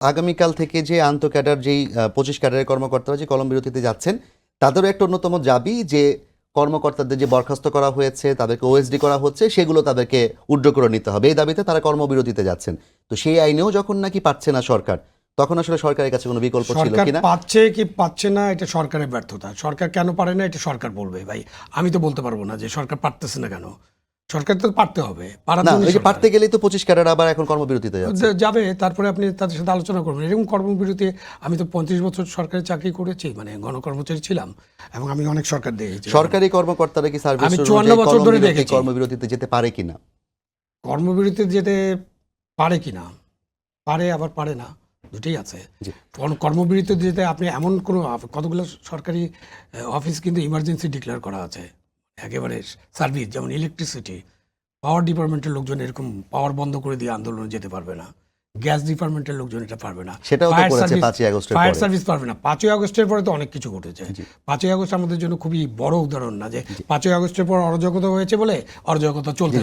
আগামীকাল থেকে যে আন্ত ক্যাডার যেই 25 ক্যাডারের কর্মকর্তারা যে কলম বিরতিতে যাচ্ছেন, তাদেরও একটা অন্যতম দাবি যে কর্মকর্তাদের যে বরখাস্ত করা হয়েছে, তাদেরকে ওএসডি করা হচ্ছে, সেগুলো তাদেরকে উইথড্র করে নিতে হবে। এই দাবিতে তারা কর্মবিরতিতে যাচ্ছেন। তো সেই আইনেও যখন নাকি পাচ্ছে না সরকার, তখন আসলে সরকারের কাছে কোনো বিকল্প ছিল সরকার কিনা? পাচ্ছে কি পাচ্ছে না এটা সরকারের ব্যর্থতা। সরকার কেন পারে না এটা সরকার বলবে। ভাই আমি তো বলতে পারবো না যে সরকার পারতেছে না কেন। সরকার তো পারতে হবে, পারার না, জন্যই ওই যে সরকার পারতে গেলেই তো 25 ক্যাডার আবার এখন কর্মবিরতিতে যাচ্ছে। যাবে। তারপরে আপনি তাদের সাথে আলোচনা করবেন। এরকম কর্মবিরতি আমি তো 35 বছর সরকারি চাকরি করেছি, মানে গণকর্মচারী ছিলাম, এবং আমি অনেক সরকার দেখেছি। সরকারি কর্মকর্তারা কি সার্ভিস আমি 54 বছর ধরে দেখেছি কর্মবিরতিতে যেতে পারে কিনা? কর্মবিরতিতে যেতে পারে কিনা, পারে আবার পারে না, দুটোই আছে। জি। কর্মবিরতিতে যেতে আপনি এমন কোনো কতগুলো সরকারি অফিস কিন্তু ইমার্জেন্সি ডিক্লেয়ার করা আছে, একেবারে সার্ভিস, যেমন ইলেকট্রিসিটি, পাওয়ার ডিপার্টমেন্টের লোকজন এরকম পাওয়ার বন্ধ করে দিয়ে আন্দোলনে যেতে পারবে না। গ্যাস ডিপার্টমেন্টের লোকজন এটা পারবে না। সেটাও তো করেছে 5ই আগস্টের ফায়ার পরে। সার্ভিস পারবে না। 5ই আগস্টের পরে তো অনেক কিছু ঘটেছে। 5ই আগস্ট আমাদের জন্য খুবই বড় উদাহরণ না যে 5ই আগস্টের পর অরাজকতা হয়েছে বলে অরাজকতা চলতে